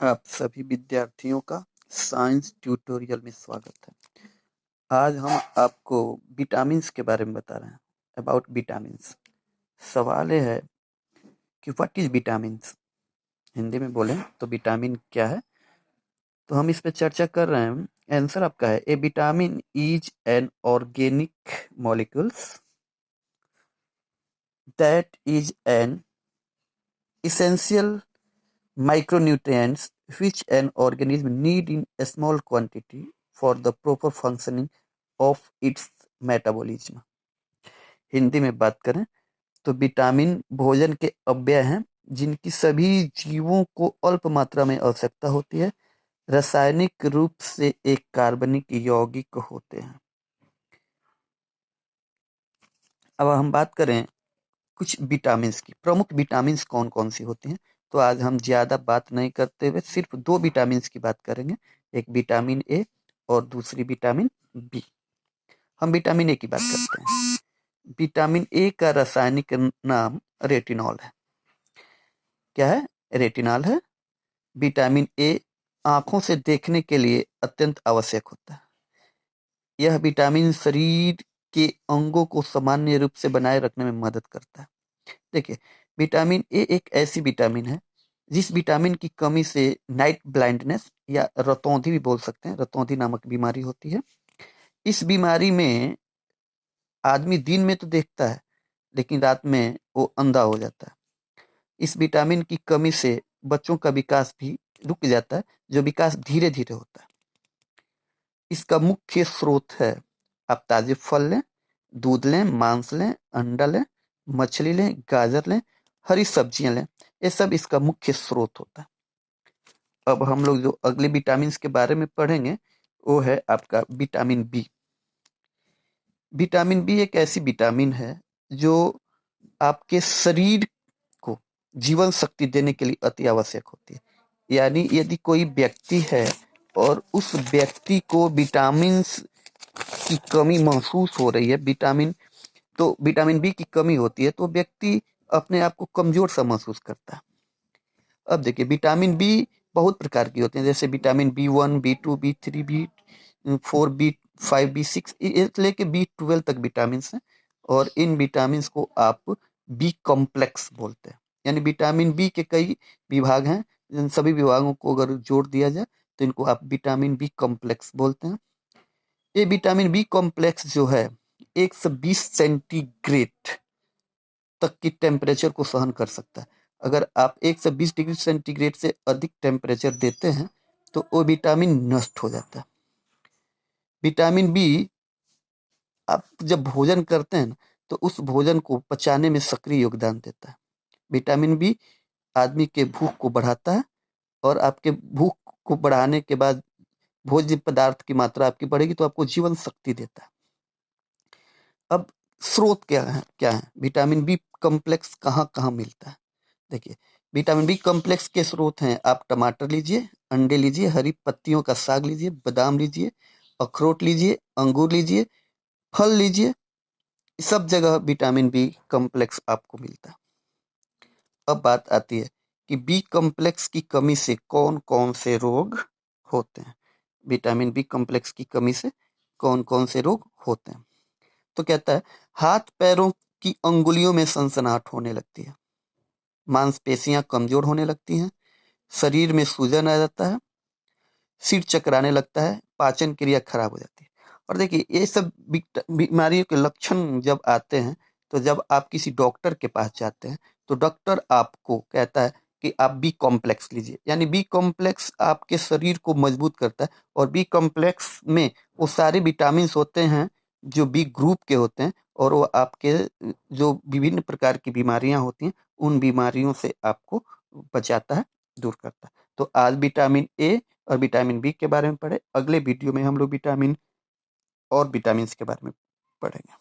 आप सभी विद्यार्थियों का साइंस ट्यूटोरियल में स्वागत है। आज हम आपको विटामिन्स के बारे में बता रहे हैं, अबाउट विटामिन्स। सवाल ये है कि व्हाट इज विटामिन्स। हिंदी में बोलें तो विटामिन क्या है, तो हम इस पे चर्चा कर रहे हैं। आंसर आपका है, A vitamin is an organic molecules that is an essential micronutrients which an organism need in a small quantity for the proper functioning of its metabolism। Hindi में बात करें तो विटामिन भोजन के अव्यय हैं जिनकी सभी जीवों को अल्प मात्रा में आवश्यकता होती है। रासायनिक रूप से एक कार्बनिक यौगिक होते हैं। अब हम बात करें कुछ विटामिन्स की। प्रमुख विटामिन्स कौन कौन सी होती हैं, तो आज हम ज़्यादा बात नहीं करते हुए सिर्फ दो विटामिन्स की बात करेंगे, एक विटामिन ए और दूसरी विटामिन बी। हम विटामिन ए की बात करते हैं। विटामिन ए का रासायनिक नाम रेटिनॉल है। क्या है? रेटिनॉल है। विटामिन ए आंखों से देखने के लिए अत्यंत आवश्यक होता है। यह विटामिन शरीर के अंगों को सामान्य रूप से बनाए रखने में मदद करता है। देखिए, विटामिन ए एक ऐसी विटामिन है जिस विटामिन की कमी से नाइट ब्लाइंडनेस या रतौंधी भी बोल सकते हैं, रतौंधी नामक बीमारी होती है। इस बीमारी में आदमी दिन में तो देखता है लेकिन रात में वो अंधा हो जाता है। इस विटामिन की कमी से बच्चों का विकास भी रुक जाता है, जो विकास धीरे धीरे होता है। इसका मुख्य स्रोत है, आप ताजे फल लें, दूध लें, मांस लें, अंडा लें, मछली लें, गाजर लें, हरी सब्जियां लें, ये सब इसका मुख्य स्रोत होता है। अब हम लोग जो अगले विटामिन के बारे में पढ़ेंगे वो है आपका विटामिन बी। विटामिन बी एक ऐसी विटामिन है जो आपके शरीर को जीवन शक्ति देने के लिए अति आवश्यक होती है। यानी यदि कोई व्यक्ति है और उस व्यक्ति को विटामिन की कमी महसूस हो रही है, विटामिन बी की कमी होती है, तो व्यक्ति अपने आप को कमजोर सा महसूस करता है। अब देखिए, विटामिन बी बहुत प्रकार की होती हैं, जैसे vitamin B1, बी2, B3, B4, B5, B6 लेके बी12 तक विटामिन हैं। और इन विटामिन को आप बी कॉम्प्लेक्स बोलते हैं। यानी विटामिन बी के कई विभाग हैं, इन सभी विभागों को अगर जोड़ दिया जाए तो इनको आप विटामिन बी कॉम्प्लेक्स बोलते हैं। ये विटामिन बी कॉम्प्लेक्स जो है 120 सेंटीग्रेड तक की टेम्परेचर को सहन कर सकता है। अगर आप 120 डिग्री सेंटीग्रेड से अधिक टेम्परेचर देते हैं तो वो विटामिन नष्ट हो जाता है। विटामिन बी आप जब भोजन करते हैं तो उस भोजन को पचाने में सक्रिय योगदान देता है। विटामिन बी आदमी के भूख को बढ़ाता है और आपके भूख को बढ़ाने के बाद भोज्य पदार्थ की मात्रा आपकी बढ़ेगी तो आपको जीवन शक्ति देता है। अब स्रोत क्या है विटामिन बी कॉम्प्लेक्स कहाँ कहाँ मिलता है? देखिए, विटामिन बी कॉम्प्लेक्स के स्रोत हैं, आप टमाटर लीजिए, अंडे लीजिए, हरी पत्तियों का साग लीजिए, बादाम लीजिए, अखरोट लीजिए, अंगूर लीजिए, फल लीजिए, सब जगह विटामिन बी कॉम्प्लेक्स आपको मिलता है। अब बात आती है कि बी कॉम्प्लेक्स की कमी से कौन कौन से रोग होते हैं। विटामिन बी कॉम्प्लेक्स की कमी से कौन कौन से रोग होते हैं, तो कहता है हाथ पैरों की अंगुलियों में सनसनाहट होने लगती है, मांसपेशियां कमजोर होने लगती हैं, शरीर में सूजन आ जाता है, सिर चकराने लगता है, पाचन क्रिया खराब हो जाती है। और देखिए, ये सब बीमारियों के लक्षण जब आते हैं तो जब आप किसी डॉक्टर के पास जाते हैं तो डॉक्टर आपको कहता है कि आप बी कॉम्प्लेक्स लीजिए। यानी बी कॉम्प्लेक्स आपके शरीर को मजबूत करता है और बी कॉम्प्लेक्स में वो सारे विटामिन होते हैं जो बी ग्रुप के होते हैं और वो आपके जो विभिन्न प्रकार की बीमारियां होती हैं उन बीमारियों से आपको बचाता है, दूर करता है। तो आज विटामिन ए और विटामिन बी के बारे में पढ़े। अगले वीडियो में हम लोग विटामिन और विटामिन के बारे में पढ़ेंगे।